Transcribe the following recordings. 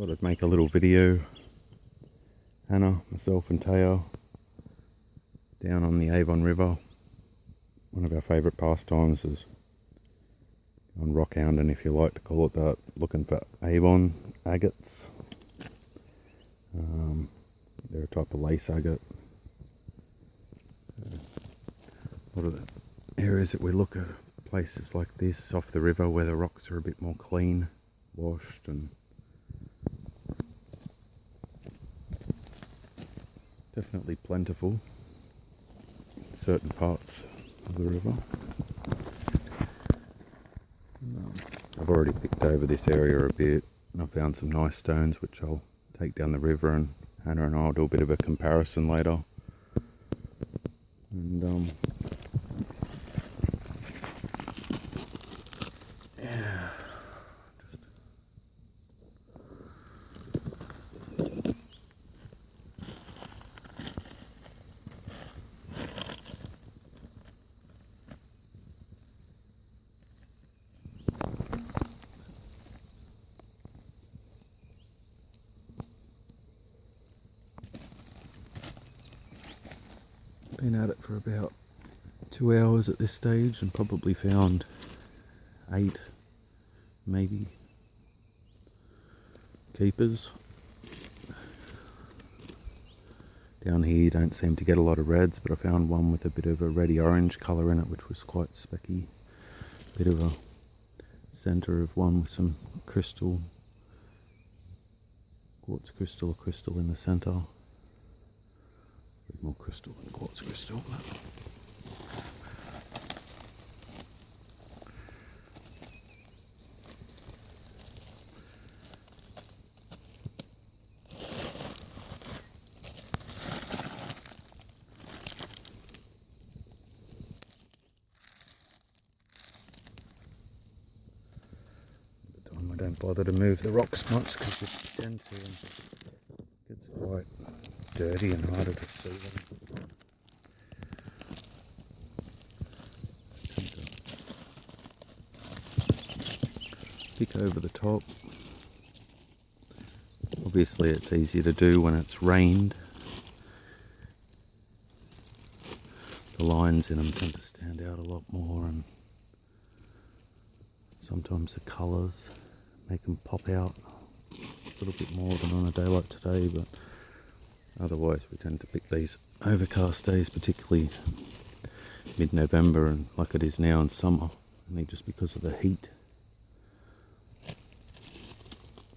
Thought I'd make a little video. Hannah, myself and Tayah down on the Avon River. One of our favourite pastimes is on rock hounding, if you like to call it that, looking for Avon agates. They're a type of lace agate. A lot of the areas that we look at, places like this off the river where the rocks are a bit more clean, washed, and definitely plentiful in certain parts of the river. I've already picked over this area a bit and I found some nice stones which I'll take down the river, and Hannah and I'll do a bit of a comparison later. And yeah, been at it for about 2 hours at this stage and probably found 8 maybe keepers. Down here you don't seem to get a lot of reds, but I found one with a bit of a reddy orange colour in it which was quite specky. Bit of a centre of one with some crystal, quartz crystal or crystal in the centre. A bit more crystal than quartz crystal. I don't bother to move the rocks much because you tend to, it's quite dirty and harder to see them. Pick over the top. Obviously it's easier to do when it's rained. The lines in them tend to stand out a lot more, and sometimes the colours make them pop out a little bit more than on a day like today, but otherwise we tend to pick these overcast days, particularly mid-November and like it is now in summer, only just because of the heat.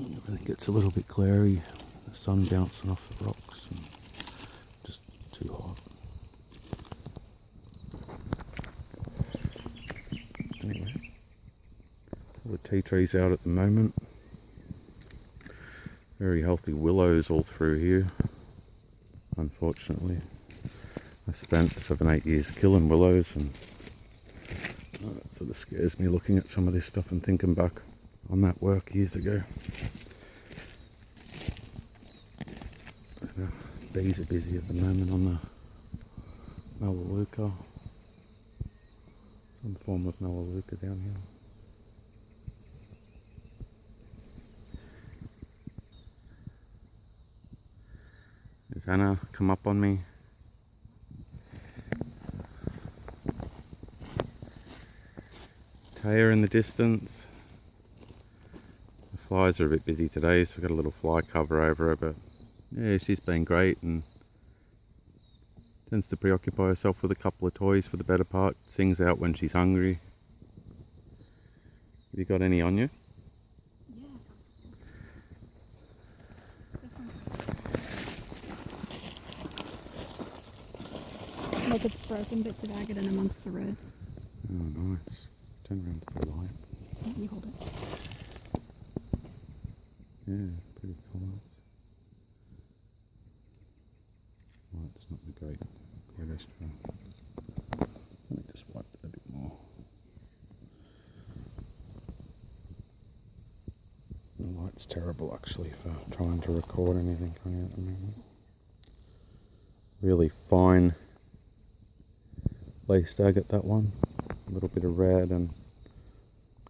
Everything gets a little bit glary, the sun bouncing off the rocks, and just too hot. Anyway, all the tea trees out at the moment. Very healthy willows all through here. Unfortunately, I spent 7-8 years killing willows, and it sort of scares me looking at some of this stuff and thinking back on that work years ago. Bees are busy at the moment on the Melaleuca. Some form of Melaleuca down here. Has Hannah come up on me? Tayah in the distance. The flies are a bit busy today, so we've got a little fly cover over her, but yeah, she's been great and tends to preoccupy herself with a couple of toys for the better part. Sings out when she's hungry. Have you got any on you? Look, it's broken bits of agate in amongst the red. Oh, nice. Turn around to the light. Yeah, you hold it. Yeah, pretty colours. Light's not the greatest for. Let me just wipe it a bit more. The light's terrible actually for trying to record anything coming out at the moment. Really fine laced agate, that one. A little bit of red and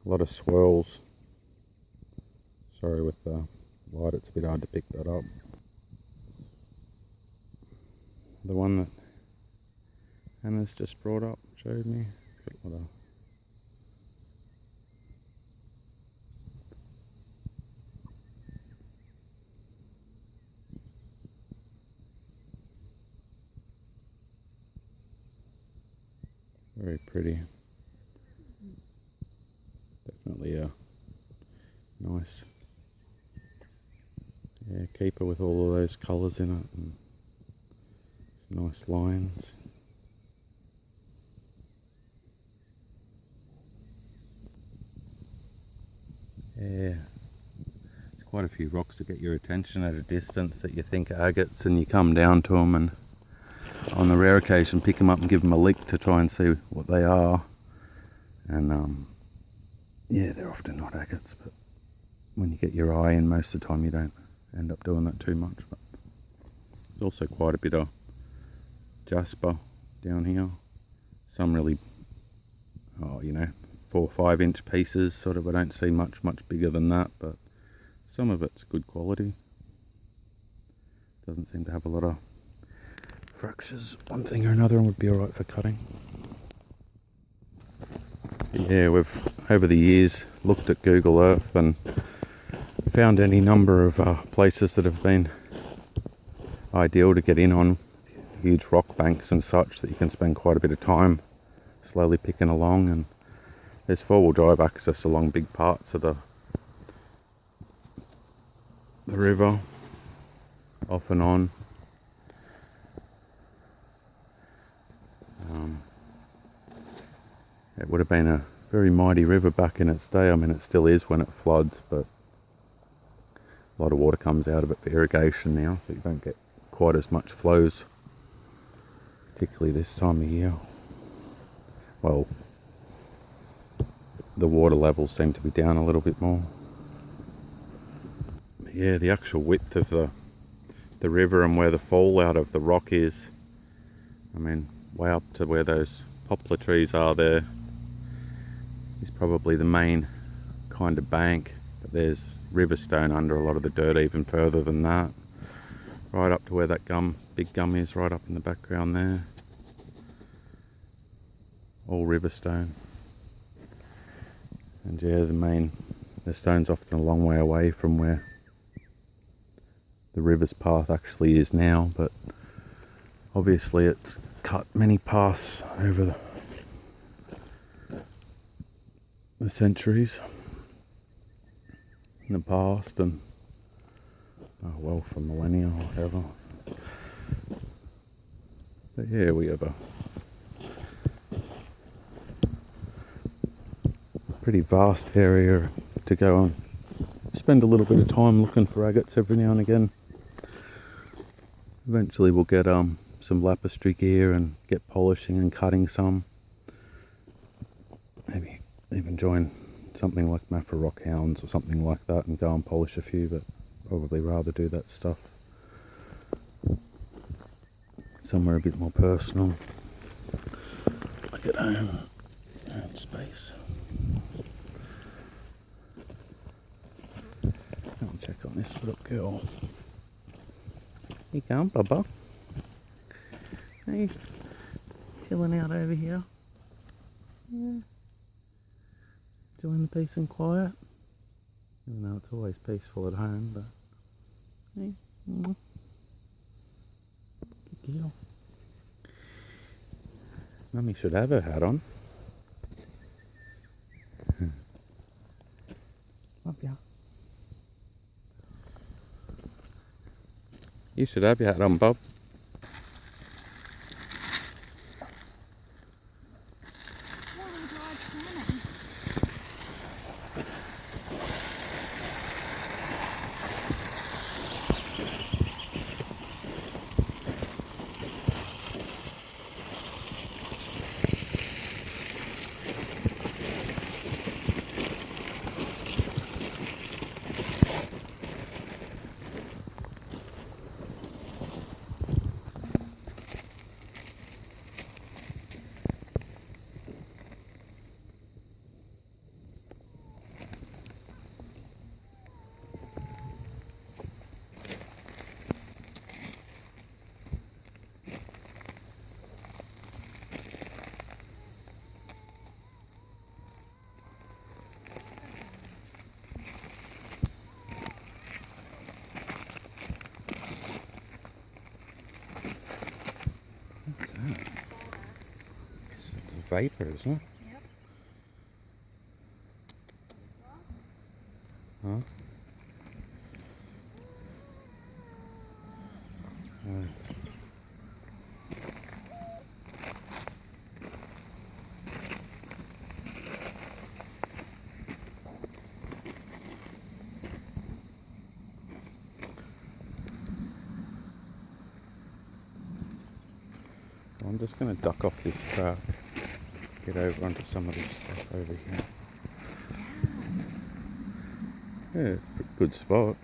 a lot of swirls. Sorry with the light it's a bit hard to pick that up. The one that Hannah's just brought up showed me. It's got a lot of very pretty. Definitely a nice keeper with all of those colours in it and some nice lines. Yeah, there's quite a few rocks that get your attention at a distance that you think are agates, and you come down to them and on the rare occasion pick them up and give them a lick to try and see what they are. And yeah, they're often not agates, but when you get your eye in, most of the time you don't end up doing that too much. But there's also quite a bit of jasper down here. Some really, 4 or 5 inch pieces, sort of. I don't see much bigger than that, but some of it's good quality. Doesn't seem to have a lot of fractures, one thing or another, and would be alright for cutting. Yeah, we've over the years looked at Google Earth and found any number of places that have been ideal to get in on, huge rock banks and such, that you can spend quite a bit of time slowly picking along. And there's 4-wheel drive access along big parts of the river, off and on. It would have been a very mighty river back in its day. I mean, it still is when it floods, but a lot of water comes out of it for irrigation now, so you don't get quite as much flows, particularly this time of year. Well, the water levels seem to be down a little bit more. Yeah, the actual width of the river and where the fallout of the rock is, I mean, way up to where those poplar trees are there, is probably the main kind of bank, but there's river stone under a lot of the dirt even further than that, right up to where that big gum is, right up in the background there. All river stone. And yeah, the stone's often a long way away from where the river's path actually is now, but obviously it's cut many paths over the centuries in the past, and for millennia or whatever. But yeah, we have a pretty vast area to go and spend a little bit of time looking for agates every now and again. Eventually we'll get some lapistry gear and get polishing and cutting some. Maybe even join something like Mafra Rock Hounds or something like that and go and polish a few, but probably rather do that stuff somewhere a bit more personal, like at home, own space. I'll check on this little girl. Here you come, Bubba. Hey, chilling out over here. Yeah. Enjoying the peace and quiet. Even though it's always peaceful at home, but hey, good girl. Mummy should have her hat on. Love ya. You should have your hat on, Bob. vapour, isn't it? Yep. Huh? Yeah. I'm just going to duck off this track, get over onto some of this stuff over here. Yeah, it's a pretty good spot.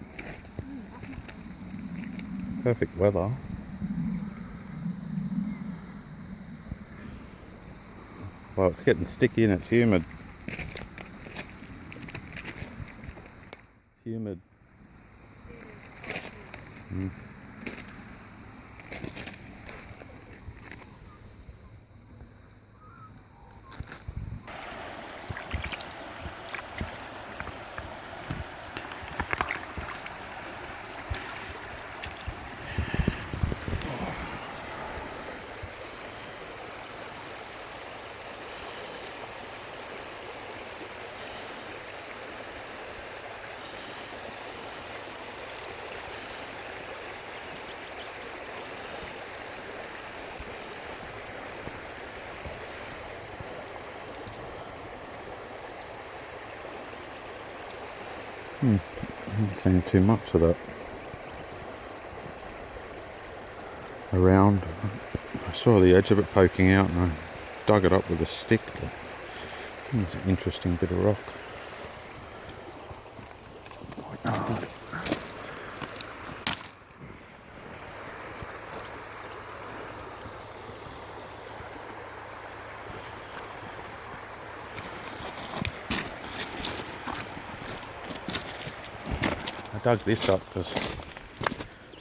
Perfect weather. Well, it's getting sticky and it's humid. Humid. Mm. I haven't seen too much of that around. I saw the edge of it poking out and I dug it up with a stick, but it's an interesting bit of rock. Quite hard. I dug this up because I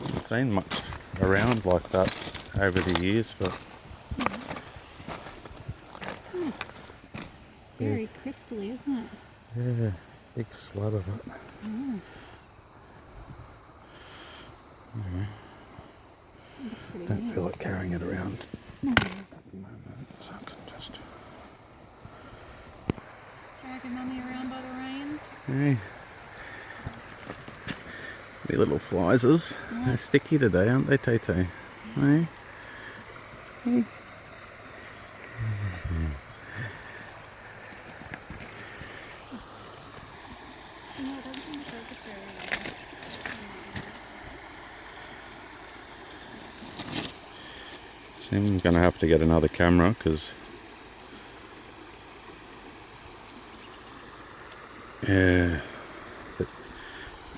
haven't seen much around like that over the years, but Very crystally, isn't it? yeah, big slab of it. Oh. Anyway, Looks pretty don't neat. feel like carrying it around No. at the moment, so I can just. Dragging Mummy around by the reins. Hey. The little flies, they're sticky today, aren't they, Tay? Hey? Hey. No, it doesn't seem to focus very well. I'm going to have to get another camera because yeah, the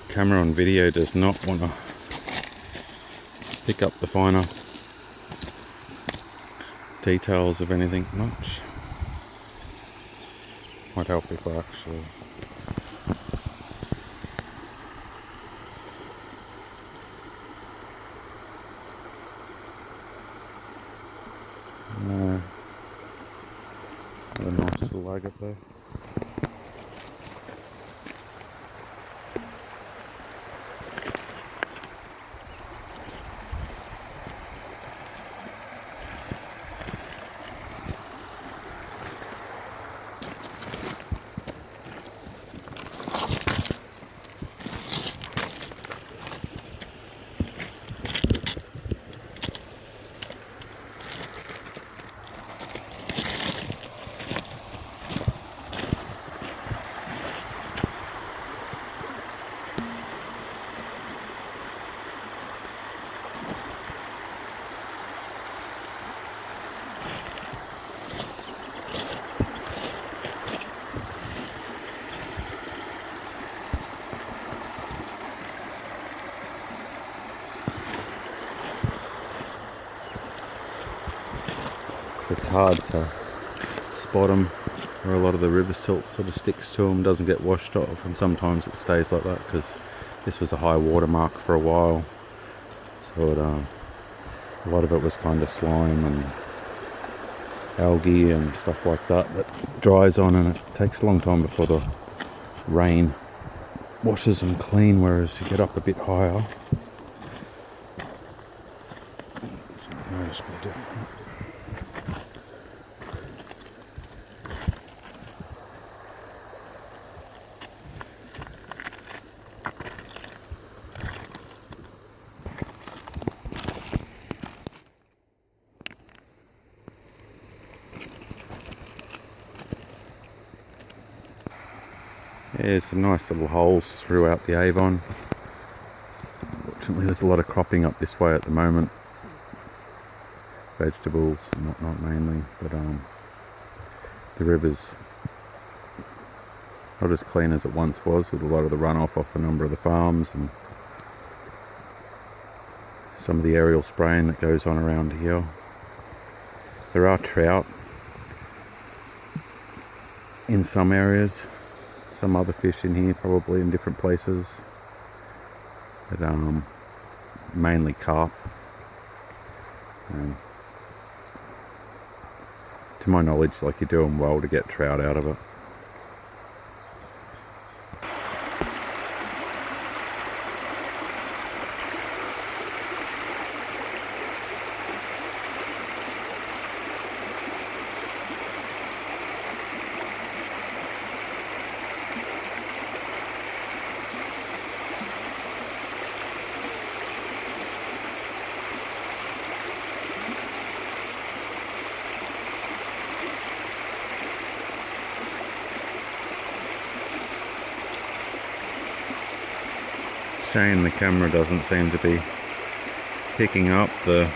camera on video does not want to pick up the finer details of anything much. Might help if I actually got a nice little agate there. It's hard to spot them where a lot of the river silt sort of sticks to them, doesn't get washed off, and sometimes it stays like that because this was a high water mark for a while, so a lot of it was kind of slime and algae and stuff like that that dries on, and it takes a long time before the rain washes them clean, whereas you get up a bit higher it's noticeably different. There's some nice little holes throughout the Avon. Fortunately, there's a lot of cropping up this way at the moment. Vegetables and whatnot mainly, but the river's not as clean as it once was, with a lot of the runoff off a number of the farms and some of the aerial spraying that goes on around here. There are trout in some areas, some other fish in here probably in different places, but mainly carp. To my knowledge, like, you're doing well to get trout out of it. Shame the camera doesn't seem to be picking up the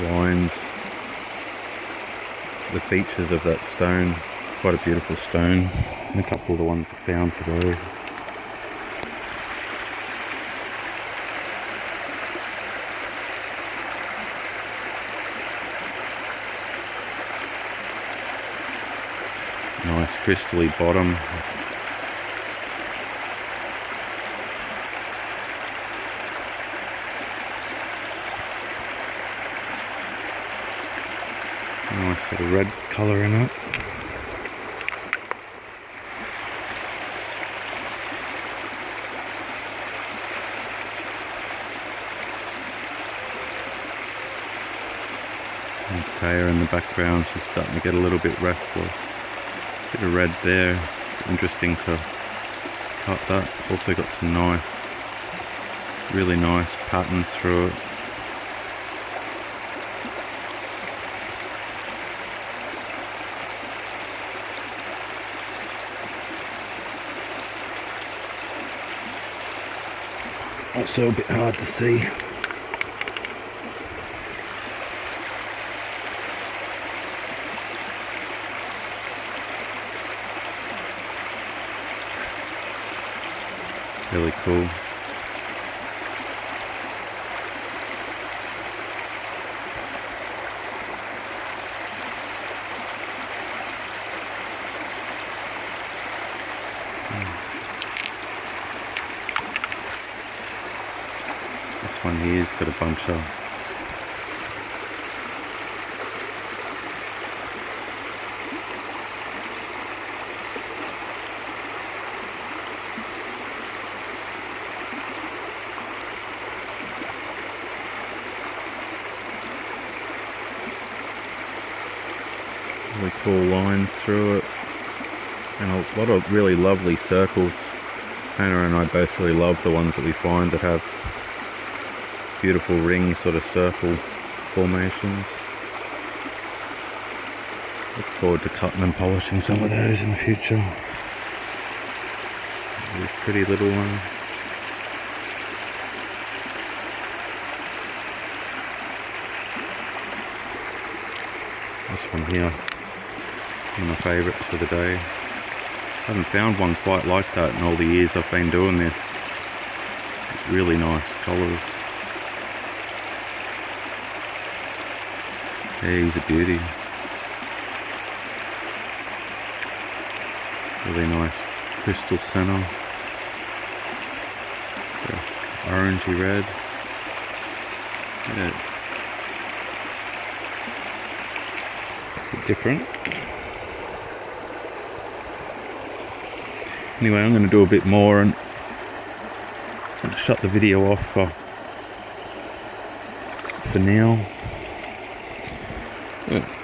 lines, the features of that stone. Quite a beautiful stone, and a couple of the ones I found today. Nice crystally bottom. Nice little red colour in it. And Tayah in the background, she's starting to get a little bit restless. Bit of red there, interesting to cut that. It's also got some nice, really nice patterns through it. Also a bit hard to see. Really cool. This one here's got a bunch of really cool lines through it, and a lot of really lovely circles. Hannah and I both really love the ones that we find that have beautiful ring sort of circle formations. Look forward to cutting and polishing some of those in the future. Really pretty little one. This one here, one of my favourites for the day. I haven't found one quite like that in all the years I've been doing this. Really nice colours. Yeah, he's a beauty. Really nice crystal centre. Yeah, orangey red. Yeah, it's a bit different. Anyway, I'm going to do a bit more and shut the video off for now. Yeah.